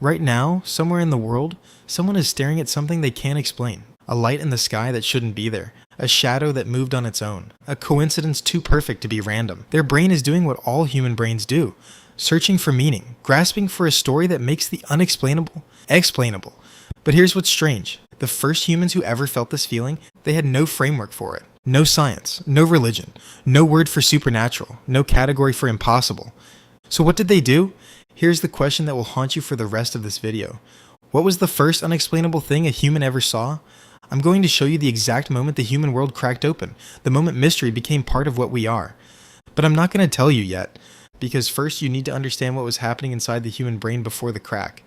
Right now, somewhere in the world, someone is staring at something they can't explain. A light in the sky that shouldn't be there. A shadow that moved on its own. A coincidence too perfect to be random. Their brain is doing what all human brains do. Searching for meaning. Grasping for a story that makes the unexplainable explainable. But here's what's strange. The first humans who ever felt this feeling, they had no framework for it. No science. No religion. No word for supernatural. No category for impossible. So what did they do? Here's the question that will haunt you for the rest of this video. What was the first unexplainable thing a human ever saw? I'm going to show you the exact moment the human world cracked open, the moment mystery became part of what we are. But I'm not going to tell you yet, because first you need to understand what was happening inside the human brain before the crack.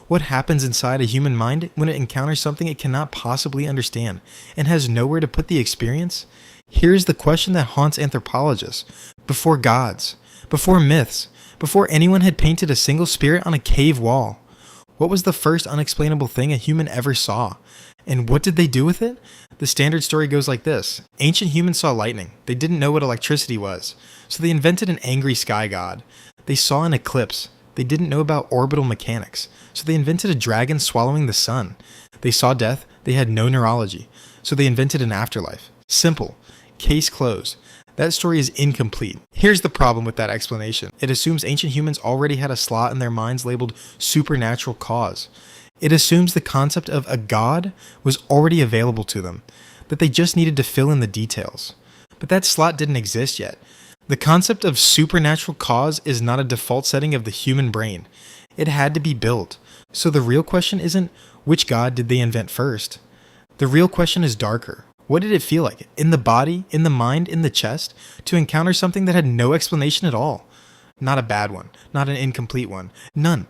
What happens inside a human mind when it encounters something it cannot possibly understand and has nowhere to put the experience? Here's the question that haunts anthropologists. Before gods, before myths, before anyone had painted a single spirit on a cave wall, what was the first unexplainable thing a human ever saw? And what did they do with it? The standard story goes like this. Ancient humans saw lightning. They didn't know what electricity was, so they invented an angry sky god. They saw an eclipse. They didn't know about orbital mechanics, so they invented a dragon swallowing the sun. They saw death. They had no neurology, so they invented an afterlife. Simple. Case closed. That story is incomplete. Here's the problem with that explanation. It assumes ancient humans already had a slot in their minds labeled supernatural cause. It assumes the concept of a god was already available to them, that they just needed to fill in the details. But that slot didn't exist yet. The concept of supernatural cause is not a default setting of the human brain. It had to be built. So the real question isn't which god did they invent first. The real question is darker. What did it feel like, in the body, in the mind, in the chest, to encounter something that had no explanation at all? Not a bad one, not an incomplete one, none.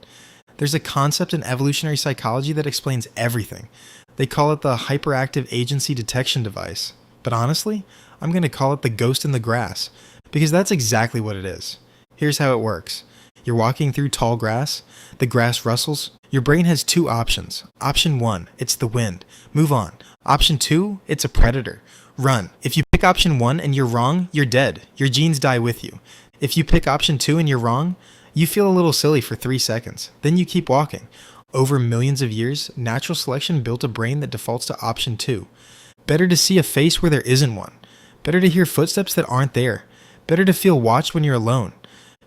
There's a concept in evolutionary psychology that explains everything. They call it the hyperactive agency detection device. But honestly, I'm going to call it the ghost in the grass, because that's exactly what it is. Here's how it works. You're walking through tall grass, the grass rustles. Your brain has two options. Option 1, it's the wind. Move on. Option 2, it's a predator. Run. If you pick option 1 and you're wrong, you're dead. Your genes die with you. If you pick option 2 and you're wrong, you feel a little silly for 3 seconds. Then you keep walking. Over millions of years, natural selection built a brain that defaults to option 2. Better to see a face where there isn't one. Better to hear footsteps that aren't there. Better to feel watched when you're alone.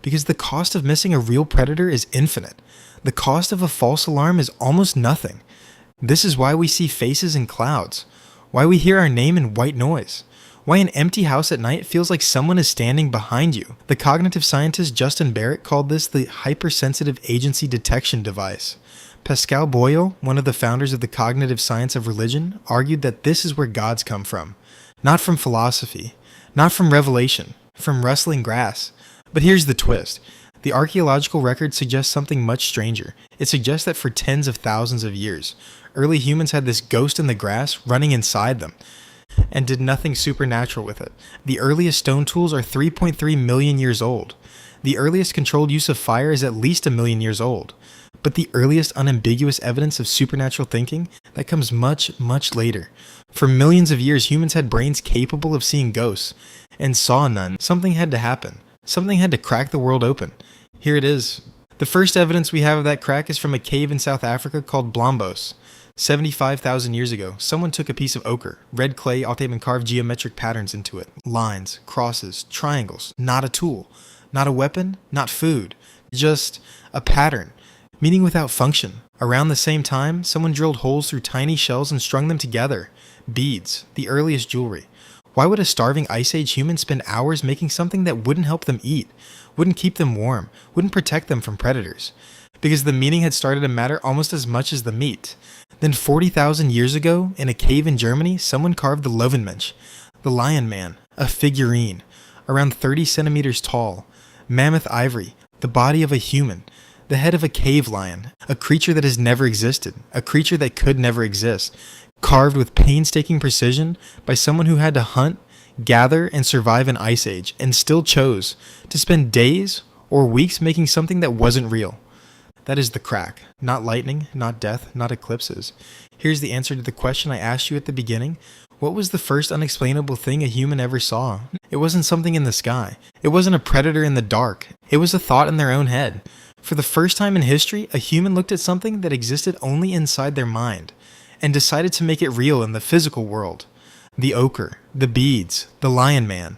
Because the cost of missing a real predator is infinite. The cost of a false alarm is almost nothing. This is why we see faces in clouds. Why we hear our name in white noise. Why an empty house at night feels like someone is standing behind you. The cognitive scientist Justin Barrett called this the hypersensitive agency detection device. Pascal Boyle, one of the founders of the cognitive science of religion, argued that this is where gods come from. Not from philosophy. Not from revelation. From rustling grass. But here's the twist. The archaeological record suggests something much stranger. It suggests that for tens of thousands of years, early humans had this ghost in the grass running inside them, and did nothing supernatural with it. The earliest stone tools are 3.3 million years old. The earliest controlled use of fire is at least 1 million years old. But the earliest unambiguous evidence of supernatural thinking, that comes much, much later. For millions of years, humans had brains capable of seeing ghosts, and saw none. Something had to happen. Something had to crack the world open. Here it is. The first evidence we have of that crack is from a cave in South Africa called Blombos. 75,000 years ago, someone took a piece of ochre, red clay, and carved geometric patterns into it. Lines, crosses, triangles. Not a tool. Not a weapon. Not food. Just a pattern. Meaning without function. Around the same time, someone drilled holes through tiny shells and strung them together. Beads. The earliest jewelry. Why would a starving Ice Age human spend hours making something that wouldn't help them eat? Wouldn't keep them warm? Wouldn't protect them from predators? Because the meaning had started to matter almost as much as the meat. Then 40,000 years ago, in a cave in Germany, someone carved the Löwenmensch, the Lion Man, a figurine, around 30 centimeters tall, mammoth ivory, the body of a human, the head of a cave lion, a creature that has never existed, a creature that could never exist, carved with painstaking precision by someone who had to hunt, gather, and survive an ice age, and still chose to spend days or weeks making something that wasn't real. That is the crack. Not lightning, not death, not eclipses. Here's the answer to the question I asked you at the beginning. What was the first unexplainable thing a human ever saw? It wasn't something in the sky. It wasn't a predator in the dark. It was a thought in their own head. For the first time in history, a human looked at something that existed only inside their mind and decided to make it real in the physical world. The ochre, the beads, the lion man.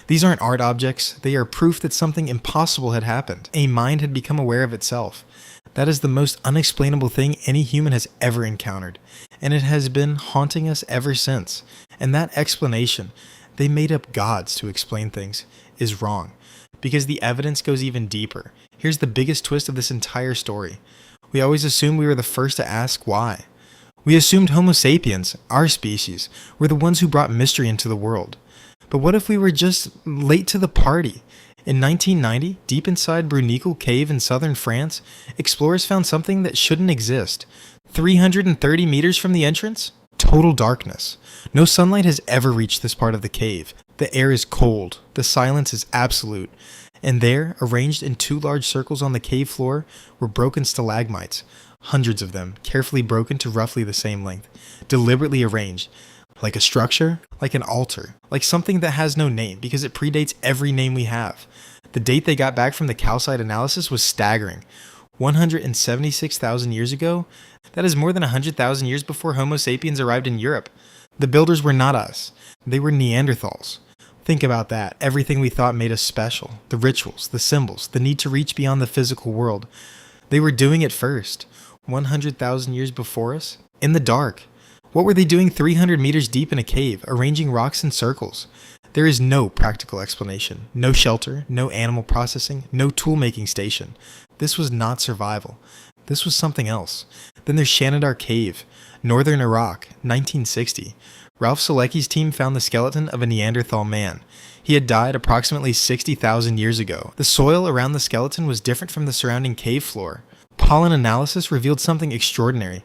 These aren't art objects, they are proof that something impossible had happened. A mind had become aware of itself. That is the most unexplainable thing any human has ever encountered, and it has been haunting us ever since. And that explanation, they made up gods to explain things, is wrong, because the evidence goes even deeper. Here's the biggest twist of this entire story. We always assumed we were the first to ask why. We assumed Homo sapiens, our species, were the ones who brought mystery into the world. But what if we were just late to the party? In 1990, deep inside Bruniquel Cave in southern France, explorers found something that shouldn't exist. 330 meters from the entrance? Total darkness. No sunlight has ever reached this part of the cave. The air is cold. The silence is absolute. And there, arranged in 2 large circles on the cave floor, were broken stalagmites. Hundreds of them, carefully broken to roughly the same length. Deliberately arranged. Like a structure, like an altar, like something that has no name because it predates every name we have. The date they got back from the calcite analysis was staggering. 176,000 years ago? That is more than 100,000 years before Homo sapiens arrived in Europe. The builders were not us. They were Neanderthals. Think about that. Everything we thought made us special. The rituals, the symbols, the need to reach beyond the physical world. They were doing it first. 100,000 years before us? In the dark. What were they doing 300 meters deep in a cave, arranging rocks in circles? There is no practical explanation. No shelter, no animal processing, no tool-making station. This was not survival. This was something else. Then there's Shanidar Cave, northern Iraq, 1960. Ralph Selecki's team found the skeleton of a Neanderthal man. He had died approximately 60,000 years ago. The soil around the skeleton was different from the surrounding cave floor. Pollen analysis revealed something extraordinary.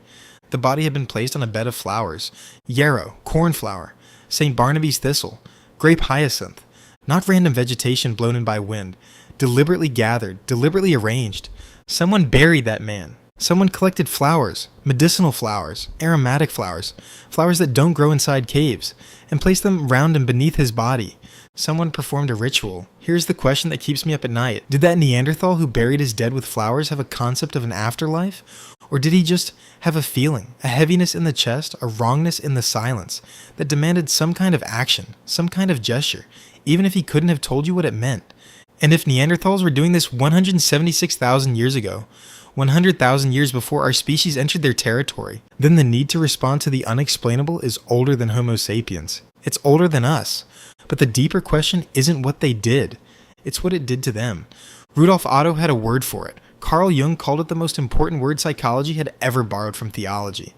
The body had been placed on a bed of flowers. Yarrow, cornflower, St. Barnaby's thistle, grape hyacinth. Not random vegetation blown in by wind. Deliberately gathered, deliberately arranged. Someone buried that man. Someone collected flowers, medicinal flowers, aromatic flowers, flowers that don't grow inside caves, and placed them around and beneath his body. Someone performed a ritual. Here's the question that keeps me up at night. Did that Neanderthal who buried his dead with flowers have a concept of an afterlife? Or did he just have a feeling, a heaviness in the chest, a wrongness in the silence, that demanded some kind of action, some kind of gesture, even if he couldn't have told you what it meant? And if Neanderthals were doing this 176,000 years ago, 100,000 years before our species entered their territory, then the need to respond to the unexplainable is older than Homo sapiens. It's older than us. But the deeper question isn't what they did. It's what it did to them. Rudolf Otto had a word for it. Carl Jung called it the most important word psychology had ever borrowed from theology.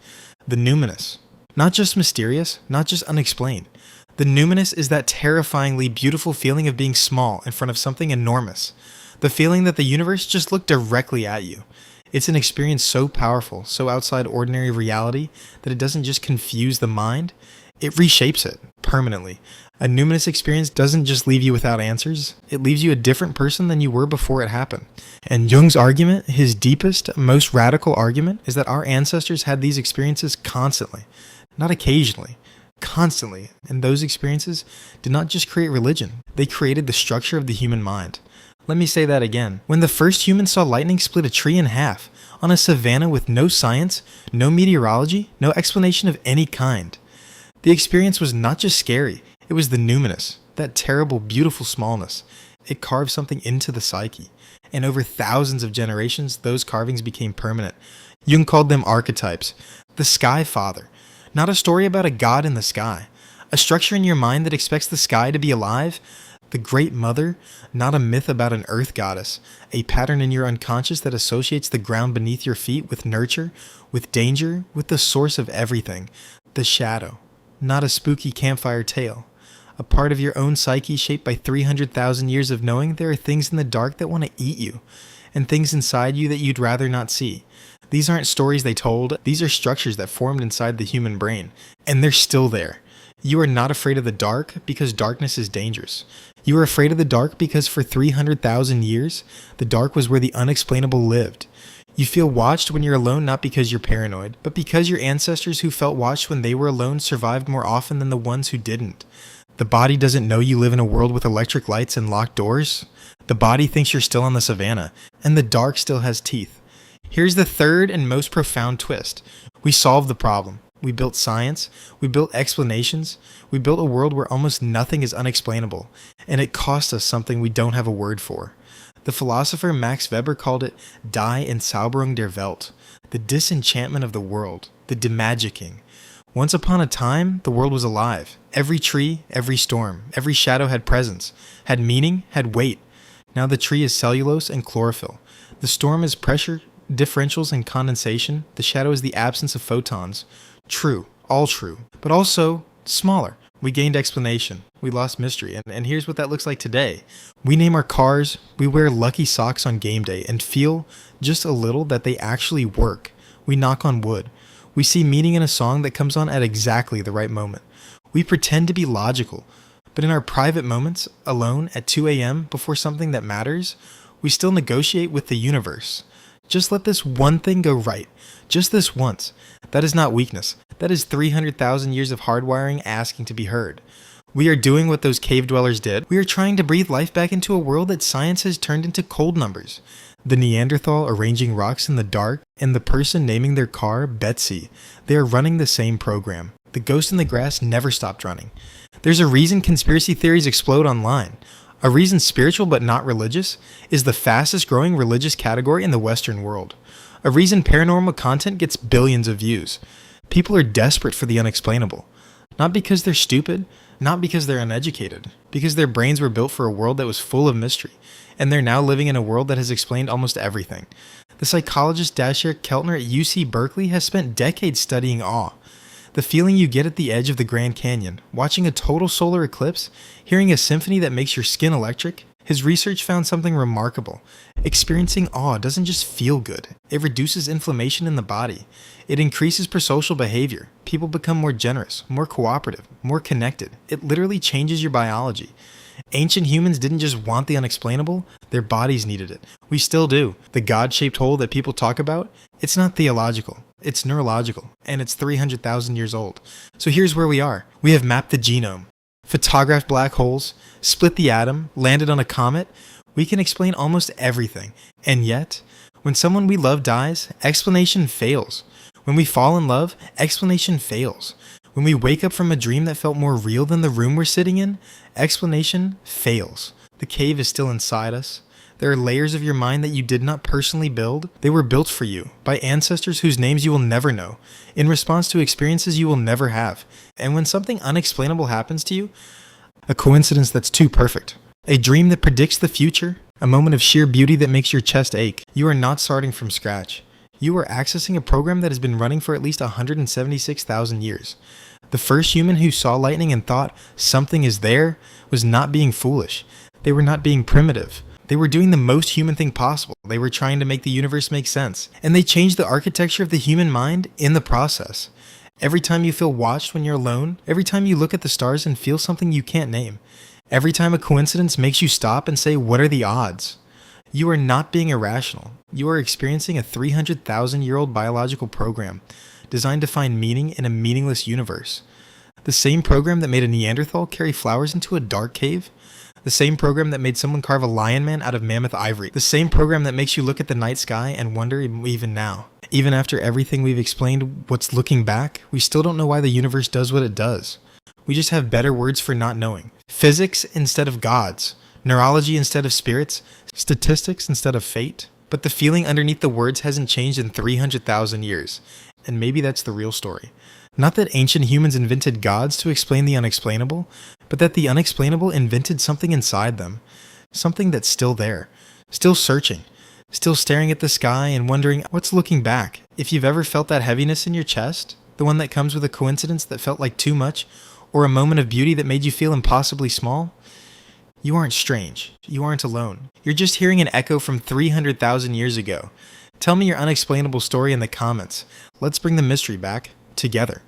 The Numinous. Not just mysterious, not just unexplained. The Numinous is that terrifyingly beautiful feeling of being small in front of something enormous. The feeling that the universe just looked directly at you. It's an experience so powerful, so outside ordinary reality, that it doesn't just confuse the mind, it reshapes it permanently. A numinous experience doesn't just leave you without answers, it leaves you a different person than you were before it happened. And Jung's argument, his deepest, most radical argument, is that our ancestors had these experiences constantly, not occasionally, constantly. And those experiences did not just create religion, they created the structure of the human mind. Let me say that again. When the first humans saw lightning split a tree in half, on a savanna with no science, no meteorology, no explanation of any kind, the experience was not just scary, it was the numinous, that terrible, beautiful smallness. It carved something into the psyche. And over thousands of generations, those carvings became permanent. Jung called them archetypes. The Sky Father. Not a story about a god in the sky. A structure in your mind that expects the sky to be alive. The Great Mother. Not a myth about an earth goddess. A pattern in your unconscious that associates the ground beneath your feet with nurture, with danger, with the source of everything. The shadow. Not a spooky campfire tale. A part of your own psyche shaped by 300,000 years of knowing there are things in the dark that want to eat you, and things inside you that you'd rather not see. These aren't stories they told, these are structures that formed inside the human brain, and they're still there. You are not afraid of the dark because darkness is dangerous. You are afraid of the dark because for 300,000 years, the dark was where the unexplainable lived. You feel watched when you're alone not because you're paranoid, but because your ancestors who felt watched when they were alone survived more often than the ones who didn't. The body doesn't know you live in a world with electric lights and locked doors. The body thinks you're still on the savannah, and the dark still has teeth. Here's the third and most profound twist. We solved the problem. We built science, we built explanations, we built a world where almost nothing is unexplainable, and it cost us something we don't have a word for. The philosopher Max Weber called it Die Entzauberung der Welt, the disenchantment of the world, the demagicking. Once upon a time, the world was alive. Every tree, every storm, every shadow had presence, had meaning, had weight. Now the tree is cellulose and chlorophyll. The storm is pressure, differentials, and condensation. The shadow is the absence of photons. True, all true, but also smaller. We gained explanation. We lost mystery. And here's what that looks like today. We name our cars, we wear lucky socks on game day and feel just a little that they actually work. We knock on wood. We see meaning in a song that comes on at exactly the right moment. We pretend to be logical, but in our private moments, alone at 2 a.m. before something that matters, we still negotiate with the universe. Just let this one thing go right. Just this once. That is not weakness. That is 300,000 years of hardwiring asking to be heard. We are doing what those cave dwellers did. We are trying to breathe life back into a world that science has turned into cold numbers. The Neanderthal arranging rocks in the dark, and the person naming their car Betsy. They are running the same program. The ghost in the grass never stopped running. There's a reason conspiracy theories explode online. A reason spiritual but not religious is the fastest growing religious category in the Western world. A reason paranormal content gets billions of views. People are desperate for the unexplainable. Not because they're stupid, not because they're uneducated, because their brains were built for a world that was full of mystery, and they're now living in a world that has explained almost everything. The psychologist Dashiell Keltner at UC Berkeley has spent decades studying awe. The feeling you get at the edge of the Grand Canyon, watching a total solar eclipse, hearing a symphony that makes your skin electric. His research found something remarkable. Experiencing awe doesn't just feel good. It reduces inflammation in the body. It increases prosocial behavior. People become more generous, more cooperative, more connected. It literally changes your biology. Ancient humans didn't just want the unexplainable, their bodies needed it. We still do. The God-shaped hole that people talk about, it's not theological. It's neurological, and it's 300,000 years old. So here's where we are. We have mapped the genome, photographed black holes, split the atom, landed on a comet. We can explain almost everything. And yet, when someone we love dies, explanation fails. When we fall in love, explanation fails. When we wake up from a dream that felt more real than the room we're sitting in, explanation fails. The cave is still inside us. There are layers of your mind that you did not personally build. They were built for you by ancestors whose names you will never know, in response to experiences you will never have. And when something unexplainable happens to you, a coincidence that's too perfect, a dream that predicts the future, a moment of sheer beauty that makes your chest ache, you are not starting from scratch. You are accessing a program that has been running for at least 176,000 years. The first human who saw lightning and thought something is there was not being foolish. They were not being primitive. They were doing the most human thing possible. They were trying to make the universe make sense. And they changed the architecture of the human mind in the process. Every time you feel watched when you're alone, every time you look at the stars and feel something you can't name, every time a coincidence makes you stop and say, what are the odds? You are not being irrational. You are experiencing a 300,000-year-old biological program designed to find meaning in a meaningless universe. The same program that made a Neanderthal carry flowers into a dark cave. The same program that made someone carve a lion man out of mammoth ivory. The same program that makes you look at the night sky and wonder even now. Even after everything we've explained, what's looking back, we still don't know why the universe does what it does. We just have better words for not knowing. Physics instead of gods. Neurology instead of spirits. Statistics instead of fate. But the feeling underneath the words hasn't changed in 300,000 years. And maybe that's the real story. Not that ancient humans invented gods to explain the unexplainable, but that the unexplainable invented something inside them. Something that's still there. Still searching. Still staring at the sky and wondering what's looking back. If you've ever felt that heaviness in your chest, the one that comes with a coincidence that felt like too much, or a moment of beauty that made you feel impossibly small, you aren't strange. You aren't alone. You're just hearing an echo from 300,000 years ago. Tell me your unexplainable story in the comments. Let's bring the mystery back together.